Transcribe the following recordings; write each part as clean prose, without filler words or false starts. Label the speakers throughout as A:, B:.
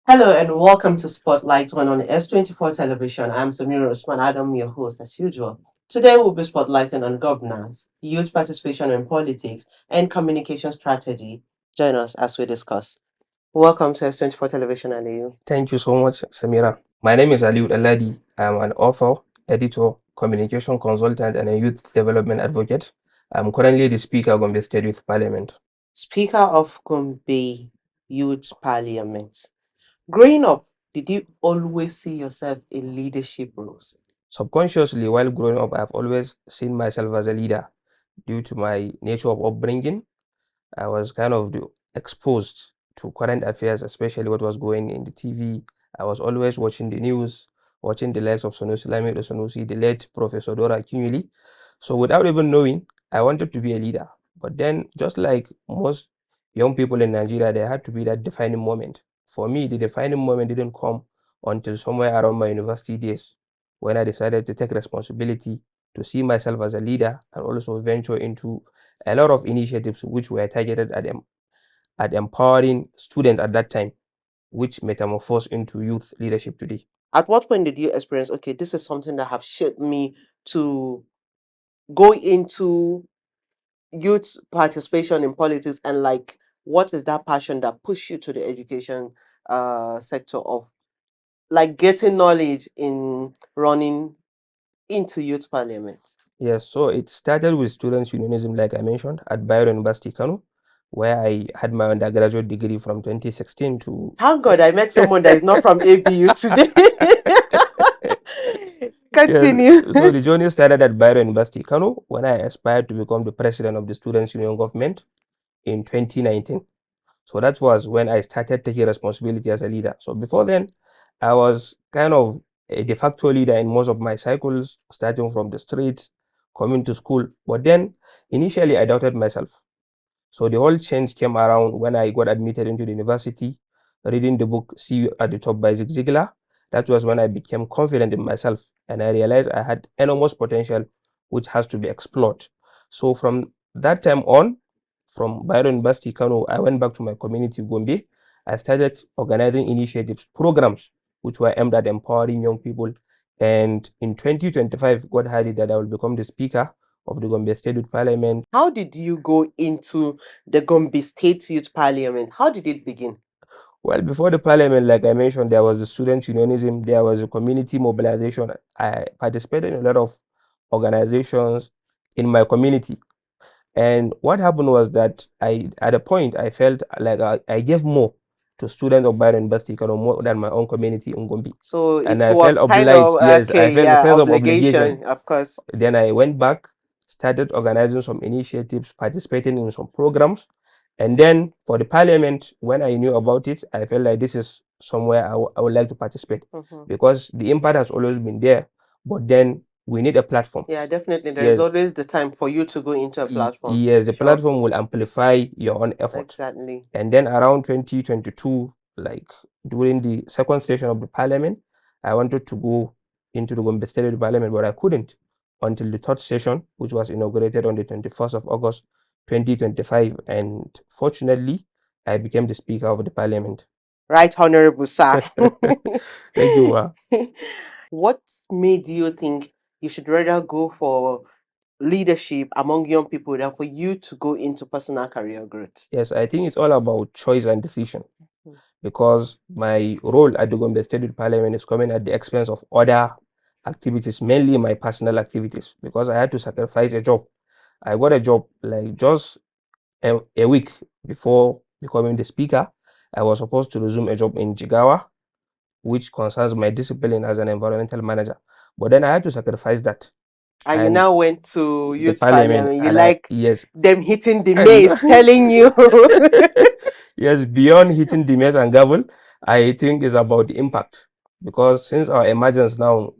A: Hello and welcome to Spotlight on S24 television. I'm Samira Usman Adam, your host as usual. Today we'll be spotlighting on governance, youth participation in politics, and communication strategy. Join us as we discuss. Welcome to S24 television, Aliyu.
B: Thank you so much, Samira. My name is Aliyu Danladi. I'm an author, editor, communication consultant, and a youth development advocate. I'm currently the Speaker of Gombe State Youth Parliament.
A: Speaker of Gombe Youth Parliament. Growing up, did you always see yourself in leadership roles?
B: Subconsciously, while growing up, I've always seen myself as a leader due to my nature of upbringing. I was kind of exposed to current affairs, especially what was going in the TV. I was always watching the news, watching the likes of Sanusi Lamido Sanusi, the late Professor Dora Kinyuli. So without even knowing, I wanted to be a leader. But then, just like most young people in Nigeria, there had to be that defining moment. For me, the defining moment didn't come until somewhere around my university days when I decided to take responsibility to see myself as a leader and also venture into a lot of initiatives which were targeted at empowering students at that time, which metamorphosed into youth leadership today.
A: At what point did you experience, okay, this is something that have shaped me to go into youth participation in politics, and like what is that passion that pushed you to the education sector of like getting knowledge in running into youth parliament?
B: Yes, so it started with students' unionism, like I mentioned, at Bayero University, Kano, where I had my undergraduate degree from 2016 to.
A: Thank God I met someone that is not from ABU today.
B: Yes,
A: Continue.
B: so the journey started at Bayero University, Kano, when I aspired to become the president of the Students' Union government in 2019. So that was when I started taking responsibility as a leader. So before then, I was kind of a de facto leader in most of my cycles, starting from the streets, coming to school. But then initially, I doubted myself. So the whole change came around when I got admitted into the university, reading the book See You at the Top by Zig Ziglar. That was when I became confident in myself and I realized I had enormous potential which has to be explored. So from that time on, from Byron University Kano, I went back to my community Gombe. I started organizing initiatives, programs which were aimed at empowering young people. And in 2025, God had it that I will become the speaker of the Gombe State Youth Parliament.
A: How did you go into the Gombe State Youth Parliament? How did it begin?
B: Well, before the parliament, like I mentioned, there was the student unionism, there was a community mobilization. I participated in a lot of organizations in my community. And what happened was that at a point, I felt like I gave more to students of Byron University, more than my own community in Gombe.
A: So
B: And
A: it
B: I felt
A: was kind of
B: obliged. Yes, I
A: okay,
B: felt a
A: yeah,
B: sense of obligation.
A: obligation, of course.
B: Then I went back, started organizing some initiatives, participating in some programs. And then for the parliament, when I knew about it, I felt like this is somewhere I would like to participate because the impact has always been there. But then we need a platform.
A: Yeah, definitely. There is
B: Yes,
A: always the time for you to go into a platform.
B: yes, the
A: Sure.
B: platform will amplify your own effort.
A: Exactly.
B: And then around 2022, like during the second session of the parliament, I wanted to go into the Gombe State Parliament, but I couldn't until the third session, which was inaugurated on the 21st of August 2025. And fortunately, I became the Speaker of the Parliament.
A: Right, Honorable Sir.
B: Thank you.
A: What made you think you should rather go for leadership among young people than for you to go into personal career growth?
B: Yes, I think it's all about choice and decision because my role at the Gombe State Parliament is coming at the expense of other activities, mainly my personal activities, because I had to sacrifice a job. I got a job like just a week before becoming the speaker. I was supposed to resume a job in Jigawa, which concerns my discipline as an environmental manager. But then I had to sacrifice that
A: And you
B: and
A: now went to
B: the
A: youth
B: parliament,
A: parliament. You
B: and I,
A: like
B: yes,
A: them hitting the
B: and
A: maze, telling you.
B: yes, beyond hitting the mess and gavel, I think is about the impact. Because since our emergence now,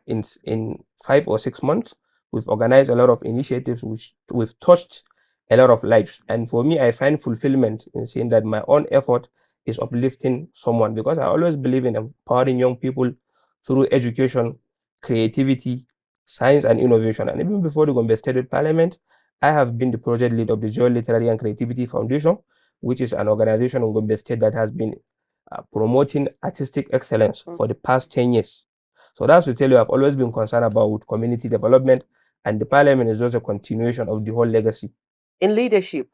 B: in 5 or 6 months, we've organized a lot of initiatives which we've touched a lot of lives. And for me, I find fulfillment in seeing that my own effort is uplifting someone. Because I always believe in empowering young people through education, creativity, science, and innovation. And even before the Gombe State Parliament, I have been the project lead of the Joy Literary and Creativity Foundation, which is an organization in Gombe State that has been promoting artistic excellence for the past 10 years. So that's to tell you, I've always been concerned about community development, and the parliament is just a continuation of the whole legacy.
A: In leadership,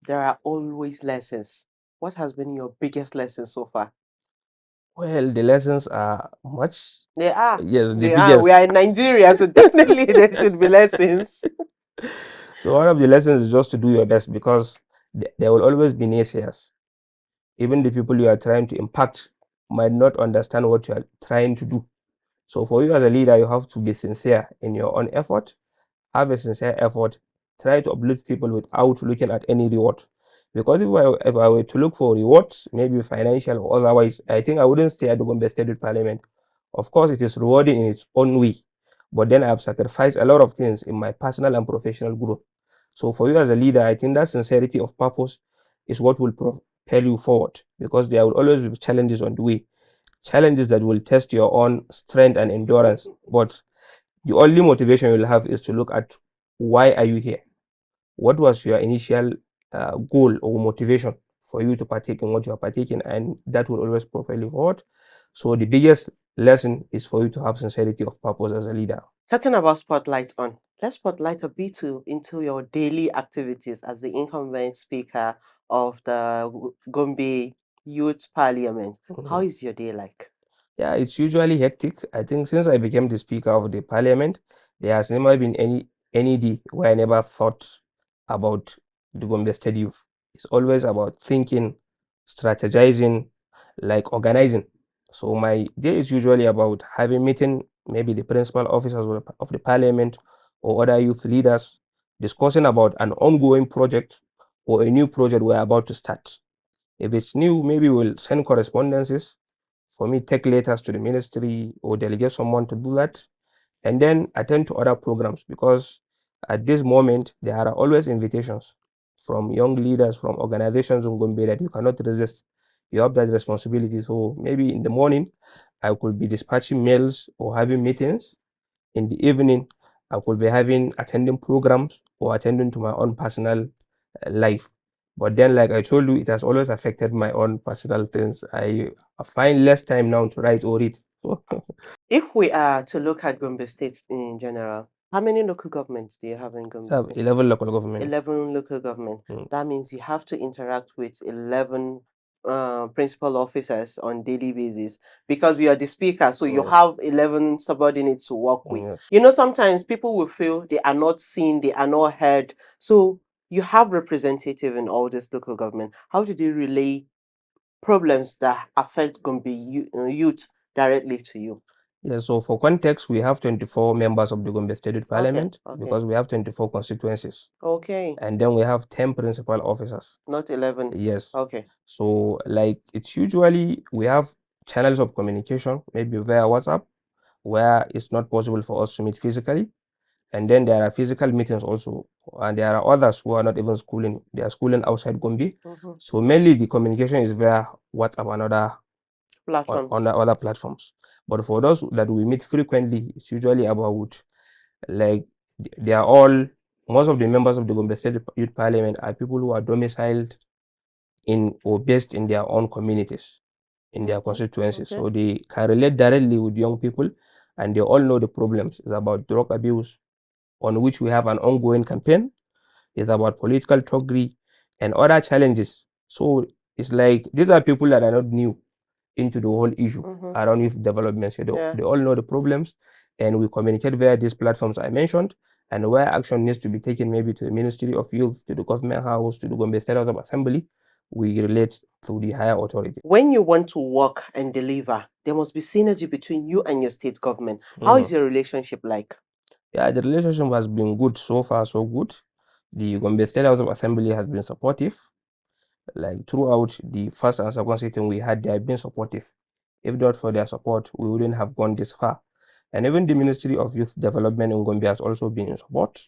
A: there are always lessons. What has been your biggest lesson so far?
B: Well, the lessons are much.
A: They are.
B: Yes, the
A: They are. We
B: biggest.
A: are in Nigeria, so definitely there should be lessons.
B: So one of the lessons is just to do your best, because there will always be naysayers. Even the people you are trying to impact might not understand what you are trying to do. So for you as a leader, you have to be sincere in your own effort, have a sincere effort, try to uplift people without looking at any reward. Because if I were to look for rewards, maybe financial or otherwise, I think I wouldn't stay at the Gombe State Parliament. Of course, it is rewarding in its own way, but then I have sacrificed a lot of things in my personal and professional growth. So for you as a leader, I think that sincerity of purpose is what will propel you forward, because there will always be challenges on the way, challenges that will test your own strength and endurance. But the only motivation you'll have is to look at, why are you here? What was your initial goal or motivation for you to partake in what you are partaking? And that will always propel you forward. So the biggest lesson is for you to have sincerity of purpose as a leader.
A: Talking about spotlight on, let's spotlight a bit into your daily activities as the incumbent speaker of the Gombe Youth Parliament. How
B: Mhm.
A: is your day like?
B: Yeah, it's usually hectic. I think since I became the speaker of the parliament, there has never been any day where I never thought about the Gombe State Youth. It's always about thinking, strategizing, like organizing. So my day is usually about having meeting maybe the principal officers of the parliament or other youth leaders, discussing about an ongoing project or a new project we're about to start. If it's new, maybe we'll send correspondences, for me, take letters to the ministry or delegate someone to do that, and then attend to other programs, because at this moment there are always invitations from young leaders from organizations in Gombe that you cannot resist. You have that responsibility. So maybe in the morning I could be dispatching mails or having meetings. In the evening I could be having attending programs or attending to my own personal life. But then, like I told you, it has always affected my own personal things. I find less time now to write or read. So
A: If we are to look at Gombe State in general, how many local governments do you have in
B: I
A: Gombe
B: have
A: State?
B: 11 local governments.
A: 11 local government.
B: Mm,
A: That means you have to interact with 11 principal officers on daily basis because you are the speaker, so you
B: mm,
A: have 11 subordinates to work with.
B: yes.
A: You know, sometimes people will feel they are not seen, they are not heard. So you have representative in all this local government. How do they relay problems that affect Gombe youth directly to you?
B: Yes, so for context, we have 24 members of the Gombe State
A: Okay,
B: Parliament,
A: okay,
B: because we have 24 constituencies,
A: okay.
B: and then we have 10 principal officers.
A: Not 11.
B: Yes.
A: Okay.
B: So, like, it's usually we have channels of communication, maybe via WhatsApp, where it's not possible for us to meet physically. And then there are physical meetings also, and there are others who are not even schooling, they are schooling outside Gombe.
A: Mm-hmm.
B: So mainly the communication is via WhatsApp and
A: Platforms.
B: on the other platforms. But for those that we meet frequently, it's usually about, like, they are all, most of the members of the Gombe State Youth Parliament are people who are domiciled in or based in their own communities, in their
A: Okay.
B: constituencies.
A: Okay.
B: So they can relate directly with young people, and they all know the problems. It's about drug abuse, on which we have an ongoing campaign. It's about political thuggery and other challenges. So it's like these are people that are not new into the whole issue
A: Mm-hmm.
B: around youth development. So
A: Yeah.
B: they all know the problems, and we communicate via these platforms I mentioned. And where action needs to be taken, maybe to the Ministry of Youth, to the Government House, to the Gombe State House of Assembly, we relate to the higher authority.
A: When you want to work and deliver, there must be synergy between you and your state government. How is
B: Mm.
A: your relationship like?
B: Yeah, the relationship has been good so far, so good. The Gombe State House of Assembly has been supportive. Like throughout the first and second sitting we had, they have been supportive. If not for their support, we wouldn't have gone this far. And even the Ministry of Youth Development in Gombe has also been in support.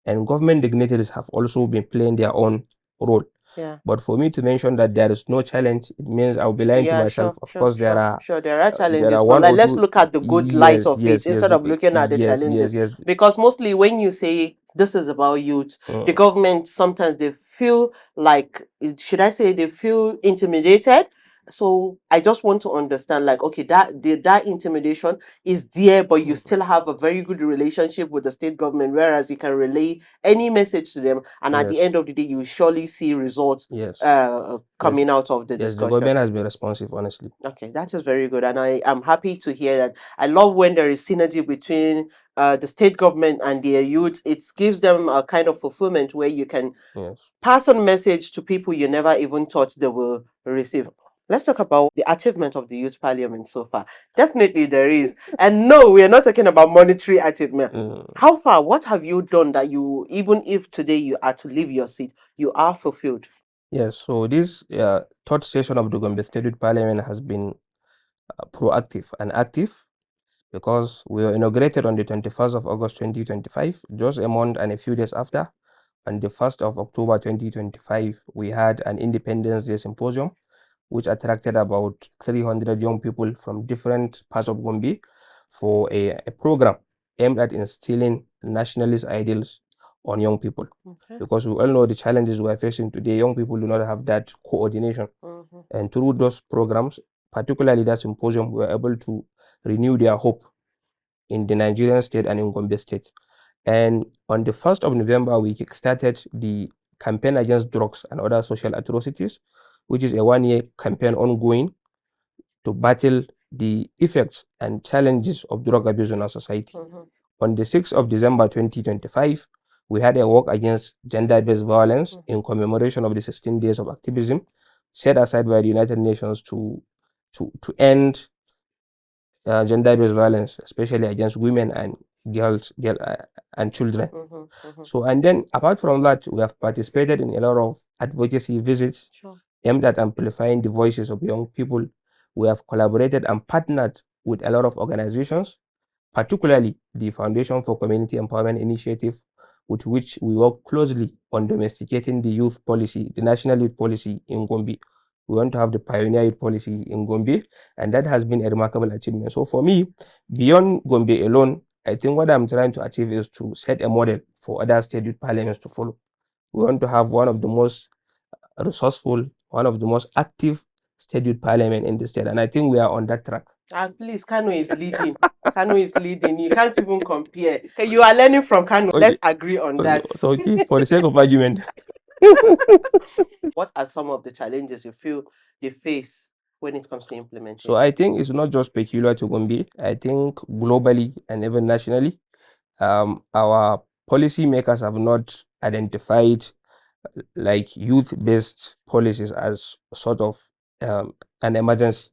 B: And government dignitaries have also been playing their own role.
A: Yeah.
B: But for me to mention that there is no challenge, it means I'll be lying to
A: Yeah,
B: myself.
A: sure,
B: Of
A: sure,
B: course,
A: sure, sure. There are
B: there
A: challenges,
B: are
A: but
B: one
A: like
B: or
A: let's
B: two.
A: look at the good light
B: Yes,
A: of it
B: yes, yes,
A: instead of looking at the
B: yes, yes,
A: challenges.
B: yes.
A: Because mostly when you say this is about youth, the
B: Mm,
A: government sometimes they feel like should I say they feel intimidated So I just want to understand, like, okay, that intimidation is there, but you
B: Mm.
A: still have a very good relationship with the state government, whereas you can relay any message to them, and at the
B: Yes,
A: end of the day, you will surely see results
B: yes, yes,
A: coming out of the
B: yes. The
A: discussion.
B: government has been responsive, honestly.
A: Okay, that is very good, and I am happy to hear that. I love when there is synergy between the state government and their youth. It gives them a kind of fulfillment where you can
B: Yes.
A: pass on message to people you never even thought they will receive. Let's talk about the achievement of the youth parliament so far. Definitely there is. And no, we are not talking about monetary achievement.
B: Mm.
A: How far? What have you done that you, even if today you are to leave your seat, you are fulfilled?
B: Yes. So this third session of the Gombe State Youth Parliament has been proactive and active because we were inaugurated on the 21st of August 2025, just a month and a few days after. On the 1st of October 2025, we had an Independence Day symposium, which attracted about 300 young people from different parts of Gombe for a program aimed at instilling nationalist ideals on young people.
A: Okay.
B: Because we all know the challenges we are facing today, young people do not have that coordination.
A: Mhm.
B: And through those programs, particularly that symposium, we were able to renew their hope in the Nigerian state and in Gombe state. And on the 1st of November, we started the campaign against drugs and other social atrocities, which is a 1 year campaign ongoing to battle the effects and challenges of drug abuse in our society.
A: Mhm.
B: On the 6th of December 2025, we had a walk against gender based violence
A: Mhm.
B: in commemoration of the 16 days of activism set aside by the United Nations to end gender-based violence, especially against women and and children.
A: Mhm. Mhm.
B: So, and then apart from that, we have participated in a lot of advocacy visits
A: Sure.
B: aimed at amplifying the voices of young people. We have collaborated and partnered with a lot of organizations, particularly the Foundation for Community Empowerment Initiative, with which we work closely on domesticating the youth policy, the national youth policy in Gombe. We want to have the pioneer youth policy in Gombe, and that has been a remarkable achievement. So for me, beyond Gombe alone, I think what I'm trying to achieve is to set a model for other state youth parliaments to follow. We want to have one of the most resourceful, one of the most active state youth parliament in the state, and I think we are on that track.
A: Please, Kano is leading. Kano is leading. You can't even compare. Okay, you are learning from Kano.
B: Okay,
A: Let's agree on
B: so,
A: that.
B: so okay, for the sake of argument,
A: What are some of the challenges you feel they face when it comes to
B: so I
A: implementation?
B: think it's not just peculiar to Gombe. I think globally and even nationally, our policymakers have not identified like youth-based policies as sort of an emergency.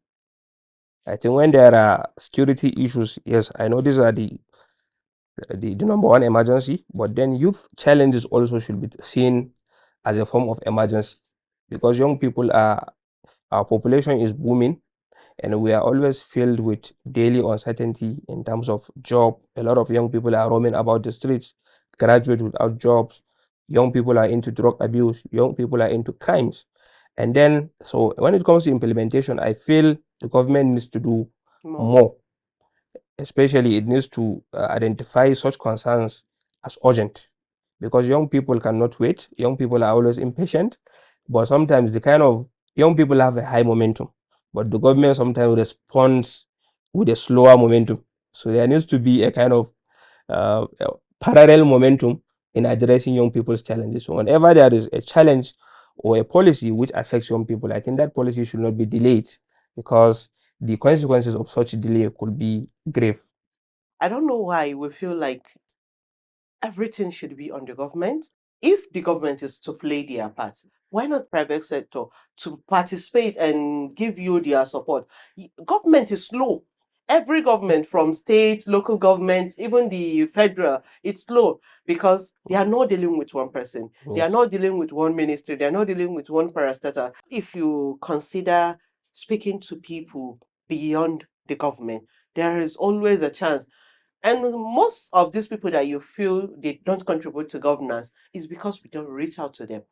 B: I think when there are security issues, yes, I know these are the number one emergency, but then youth challenges also should be seen as a form of emergency because young people are our population is booming and we are always filled with daily uncertainty in terms of job. A lot of young people are roaming about the streets, graduate without jobs. Young people are into drug abuse. Young people are into crimes. And then, so when it comes to implementation, I feel the government needs to do
A: More.
B: more. Especially, it needs to identify such concerns as urgent because young people cannot wait. Young people are always impatient, but sometimes the kind of young people have a high momentum, but the government sometimes responds with a slower momentum. So there needs to be a kind of parallel momentum in addressing young people's challenges. So whenever there is a challenge or a policy which affects young people, I think that policy should not be delayed because the consequences of such delay could be grave.
A: I don't know why we feel like everything should be on the government. If the government is to play their part, why not private sector to participate and give you their support? Government is slow. Every government from state, local governments, even the federal, it's slow because they are not dealing with one person. They are
B: Yes.
A: not dealing with one ministry. They are not dealing with one parastatal. If you consider speaking to people beyond the government, there is always a chance, and most of these people that you feel they don't contribute to governance is because we don't reach out to them.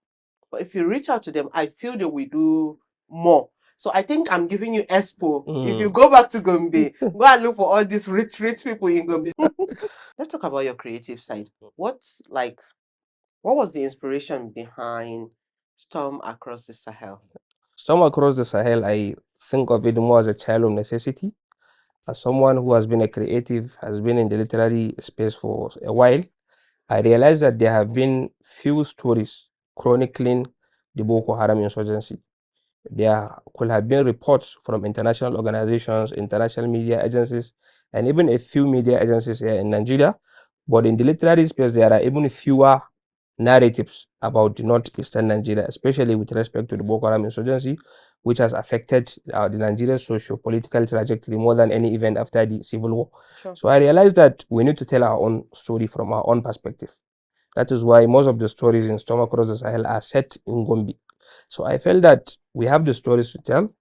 A: But if you reach out to them, I feel that we do more. So I think I'm giving you expo. If you
B: Mm.
A: go back to Gombe, go and look for all these rich people in Gombe. Let's talk about your creative side. What was the inspiration behind Storm Across the Sahel?
B: Storm across the Sahel, I think of it more as a child of necessity. As someone who has been a creative, has been in the literary space for a while, I realized that there have been few stories chronicling the Boko Haram insurgency. There could have been reports from international organizations, international media agencies, and even a few media agencies here in Nigeria. But in the literary space, there are even fewer narratives about the northeastern Nigeria, especially with respect to the Boko Haram insurgency, which has affected the Nigerian socio-political trajectory more than any event after the civil war.
A: Sure.
B: So I realized that we need to tell our own story from our own perspective. That is why most of the stories in Storm Across the Sahel are set in Gombe. So I felt that we have the stories to tell,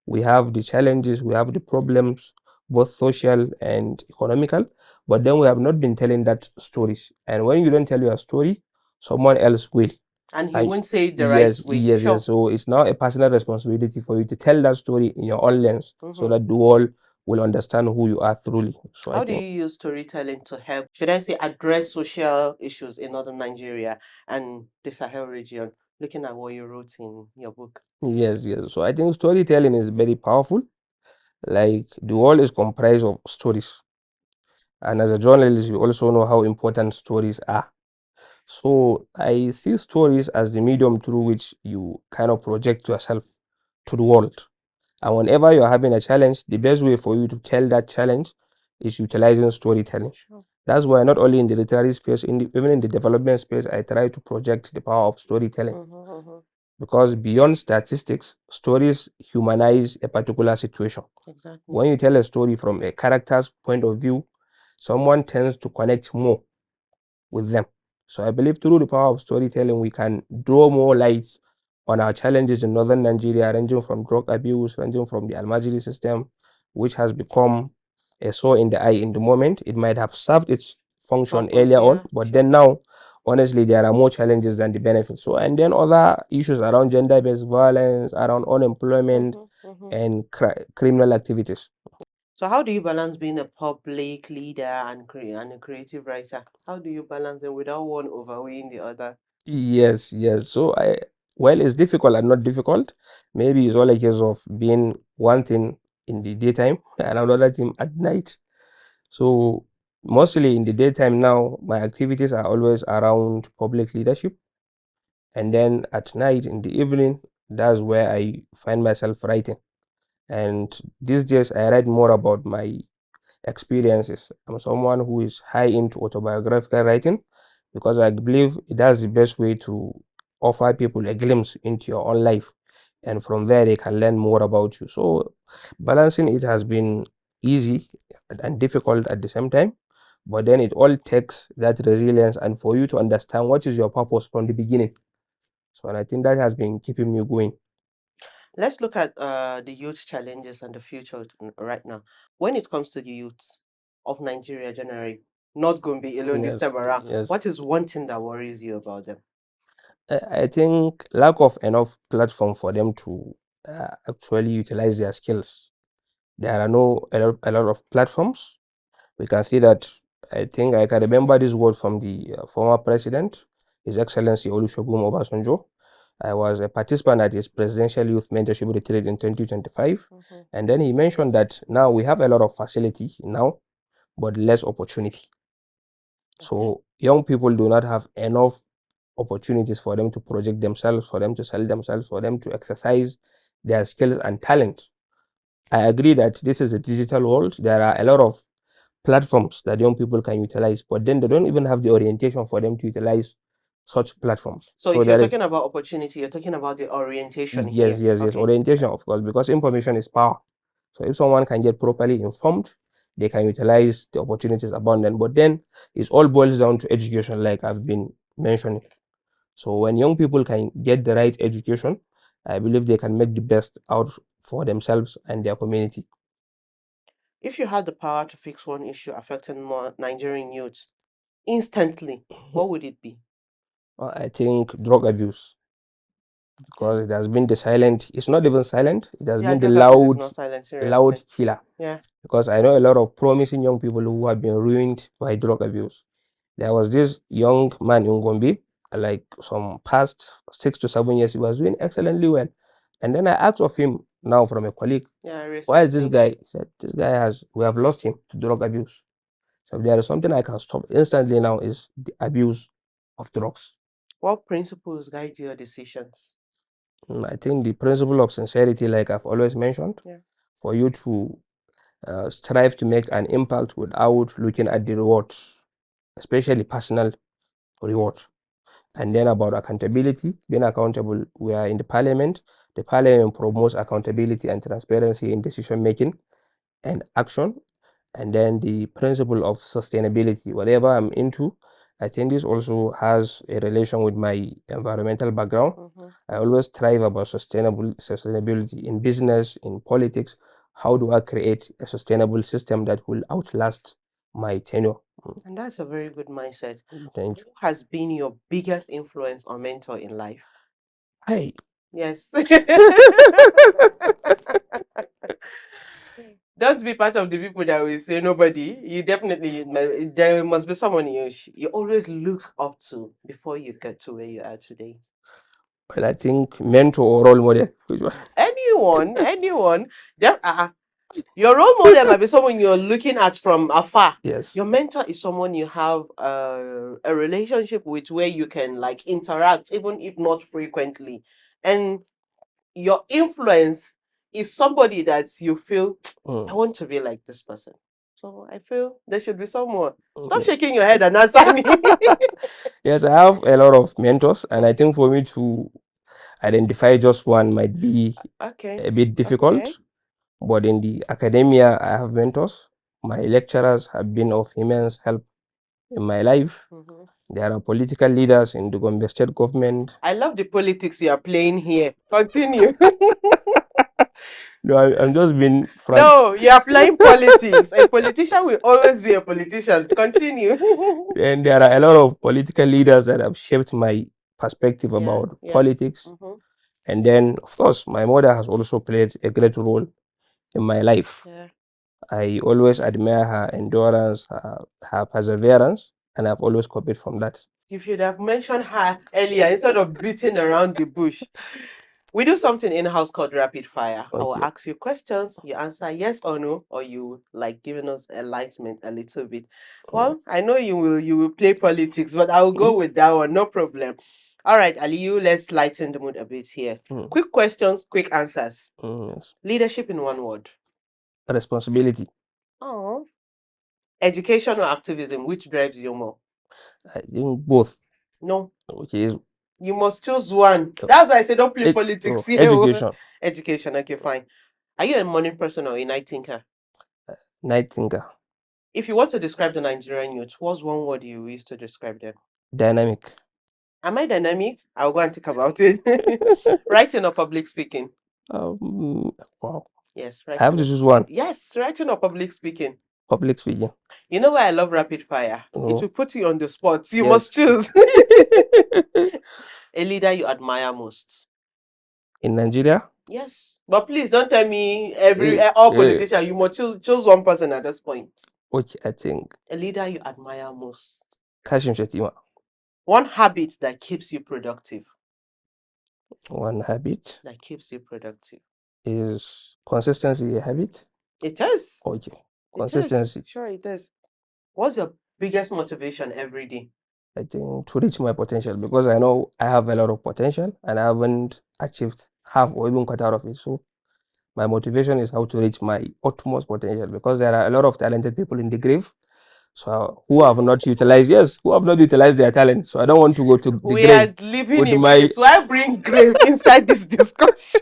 B: we have the challenges, we have the problems, both social and economical, but then we have not been telling that stories. And when you don't tell your story, someone else will.
A: And he
B: And
A: won't say it the right
B: yes,
A: way.
B: yes,
A: Sure.
B: yes. So it's now a personal responsibility for you to tell that story in your own lens so
A: Mm-hmm.
B: that the world will understand who you are truly. So I
A: How do
B: think
A: you use storytelling to help, should I say, address social issues in northern Nigeria and the Sahel region, looking at what you wrote in your book?
B: yes, yes. So I think storytelling is very powerful. Like the world is comprised of stories. And as a journalist, you also know how important stories are. So I see stories as the medium through which you kind of project yourself to the world. And whenever you're having a challenge, the best way for you to tell that challenge is utilizing storytelling.
A: Sure.
B: That's why not only in the literary space, even in the development space, I try to project the power of storytelling.
A: Mm-hmm.
B: Because beyond statistics, stories humanize a particular situation.
A: Exactly.
B: When you tell a story from a character's point of view, someone tends to connect more with them. So I believe through the power of storytelling, we can draw more light on our challenges in northern Nigeria, ranging from drug abuse, ranging from the Almajiri system, which has become a sore in the eye in the moment. It might have served its function
A: Purpose,
B: earlier on,
A: yeah.
B: but
A: Sure.
B: then now, honestly, there are more challenges than the benefits. So, and then other issues around gender-based violence, around unemployment, and criminal activities.
A: So how do you balance being a public leader and a creative writer? How do you balance them without one overweighing the other?
B: Yes, yes. So well, it's difficult and not difficult. Maybe it's all a case of being one thing in the daytime and another thing at night. So mostly in the daytime now, my activities are always around public leadership. And then at night, in the evening, that's where I find myself writing. And these days, I write more about my experiences. I'm someone who is high into autobiographical writing because I believe that's the best way to offer people a glimpse into your own life. And from there, they can learn more about you. So, balancing it has been easy and difficult at the same time. But then it all takes that resilience and for you to understand what is your purpose from the beginning. So, and I think that has been keeping me going.
A: Let's look at the youth challenges and the future right now. When it comes to the youth of Nigeria generally, not going to be alone this
B: Yes,
A: time around,
B: yes.
A: what is one thing that worries you about them?
B: I think lack of enough platform for them to actually utilize their skills. There are no a lot of platforms. We can see that. I think I can remember this word from the former president, His Excellency Olusegun Obasanjo. I was a participant at his presidential youth mentorship retreat in 2025, and then he mentioned that now we have a lot of facility now, but less opportunity.
A: Okay.
B: So young people do not have enough opportunities for them to project themselves, for them to sell themselves, for them to exercise their skills and talent. I agree that this is a digital world. There are a lot of platforms that young people can utilize, but then they don't even have the orientation for them to utilize such platforms.
A: So
B: So
A: if you're
B: there is,
A: talking about opportunity, you're talking about the orientation
B: yes,
A: here.
B: yes, yes,
A: Okay.
B: orientation, of course, because information is power. So if someone can get properly informed, they can utilize the opportunities abundant. But then it all boils down to education, like I've been mentioning. So when young people can get the right education, I believe they can make the best out for themselves and their community.
A: If you had the power to fix one issue affecting more Nigerian youth instantly, what would it be?
B: I think drug abuse, because
A: Okay.
B: it has been the silent, it's not even silent, it has
A: Yeah,
B: been the
A: drug abuse is not silent,
B: loud
A: seriously.
B: killer.
A: Yeah.
B: Because I know a lot of promising young people who have been ruined by drug abuse. There was this young man in Gombe, like some past 6 to 7 years, he was doing excellently well. And then I asked of him now from a colleague,
A: Yeah,
B: why is this
A: recently.
B: guy? He said, this guy we have lost him to drug abuse. So if there is something I can stop instantly now is the abuse of drugs.
A: What principles guide your decisions?
B: I think the principle of sincerity, like I've always mentioned,
A: Yeah.
B: for you to strive to make an impact without looking at the rewards, especially personal reward. And then about accountability, being accountable, we are in the parliament promotes accountability and transparency in decision making and action. And then the principle of sustainability, whatever I'm into, I think this also has a relation with my environmental background.
A: Mm-hmm.
B: I always strive about sustainability in business, in politics. How do I create a sustainable system that will outlast my tenure?
A: And that's a very good mindset.
B: Thank
A: Who has been your biggest influence or mentor in life?
B: you.
A: Yes. Don't be part of the people that will say nobody. You definitely, there must be someone you always look up to before you get to where you are today.
B: Well, I think mentor or role model. Which one?
A: Anyone. Your role model might be someone you're looking at from afar.
B: Yes.
A: Your mentor is someone you have a relationship with where you can like interact, even if not frequently. And your influence is somebody that you feel, I
B: Mm.
A: want to be like this person. So I feel there should be someone. Stop
B: Yeah.
A: shaking your head and answer me.
B: Yes, I have a lot of mentors, and I think for me to identify just one might be
A: Okay.
B: a bit difficult.
A: Okay.
B: But in the academia, I have mentors. My lecturers have been of immense help in my life.
A: Mhm.
B: There are political leaders in the Gombe state government.
A: I love the politics you are playing here. Continue.
B: No, I'm just being frank.
A: No, you are playing politics. A politician will always be a politician. Continue.
B: And there are a lot of political leaders that have shaped my perspective
A: Yeah,
B: about
A: yeah.
B: politics.
A: Mm-hmm.
B: And then, of course, my mother has also played a great role in my life.
A: Yeah.
B: I always admire her endurance, her perseverance, and I've always copied from that.
A: You should have mentioned her earlier instead of beating around the bush. We do something in house called rapid fire. I will
B: Okay.
A: ask you questions, you answer yes or no, or you like giving us enlightenment a little bit.
B: Mm,
A: Well, I know you will play politics, but I will
B: mm,
A: go with that one, no problem. All right, Aliyu, let's lighten the mood a bit here.
B: mm,
A: Quick questions, quick answers.
B: yes.
A: Leadership in one word.
B: Responsibility.
A: Oh. Education or activism, which drives you more?
B: I think both.
A: No,
B: Okay.
A: you must choose one.
B: Uh,
A: That's why I say don't play politics here.
B: Education.
A: Education, okay, fine. Are you a morning person or a night thinker?
B: Night thinker.
A: If you want to describe the Nigerian youth, what's one word you use to describe them?
B: Dynamic.
A: Am I dynamic? I'll go and think about it. Writing or public speaking?
B: Wow.
A: Yes,
B: I have
A: writing
B: to
A: or
B: choose one.
A: yes, writing or public speaking.
B: Public speaking.
A: You know why I love rapid fire? It will
B: No.
A: put you on the spot. You must
B: Yes.
A: choose a leader you admire most.
B: In Nigeria.
A: Yes, but please don't tell me
B: eh,
A: all
B: eh,
A: politicians. You must choose one person at this point.
B: okay, I think
A: A leader you admire most.
B: Kashim Shetima.
A: One habit that keeps you productive.
B: One habit
A: That keeps you productive.
B: is consistency a habit?
A: It is.
B: Okay.
A: It is.
B: Consistency.
A: Sure, it is. What's your biggest motivation every day?
B: I think to reach my potential because I know I have a lot of potential and I haven't achieved half or even quarter of it. So my motivation is how to reach my utmost potential because there are a lot of talented people in the grave. So who have not utilized, yes, who have not utilized their talent. So I don't want to go to the
A: We are
B: grave
A: living
B: with
A: in
B: my
A: peace. Why bring grave inside this discussion?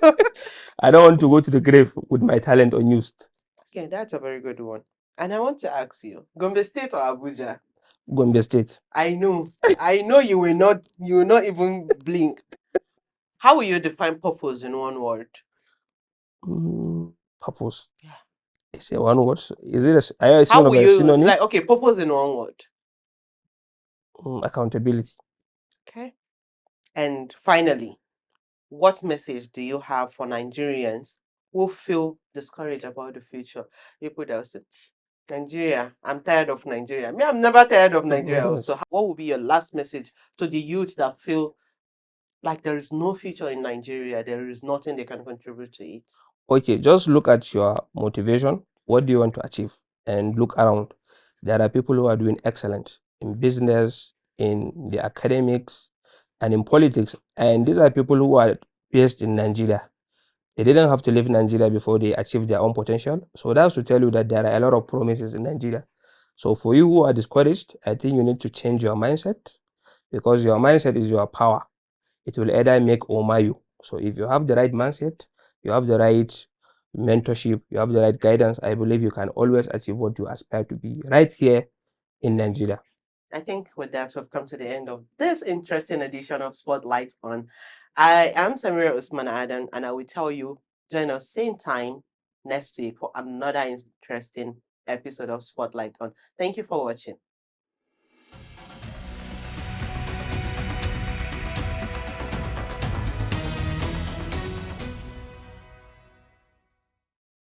B: I don't want to go to the grave with my talent unused.
A: Okay, that's a very good one. And I want to ask you, Gombe State or Abuja?
B: Gombe State.
A: I know. I know you will not even blink. How will you define purpose in one word?
B: Purpose.
A: Yeah.
B: Is it one word? Is it are you
A: How
B: asking of
A: will
B: a
A: you
B: synonym?
A: like okay, purpose in one word?
B: Accountability.
A: Okay. And finally, what message do you have for Nigerians who feel discouraged about the future? People that will say, Nigeria, I'm tired of Nigeria. Me, I'm never tired of Nigeria.
B: Yes.
A: So, what will be your last message to the youth that feel Like there is no future in Nigeria, there is nothing they can contribute to it.
B: Okay, just look at your motivation. What do you want to achieve? And look around. There are people who are doing excellent in business, in the academics, and in politics. And these are people who are based in Nigeria. They didn't have to leave Nigeria before they achieve their own potential. So that's to tell you that there are a lot of promises in Nigeria. So for you who are discouraged, I think you need to change your mindset, because your mindset is your power. It will either make or mar you. So if you have the right mindset, you have the right mentorship, you have the right guidance, I believe you can always achieve what you aspire to be right here in Nigeria.
A: I think with that, we've come to the end of this interesting edition of Spotlight on. I am Samira Usman Adam, and I will tell you, join us same time next week for another interesting episode of Spotlight on. Thank you for watching.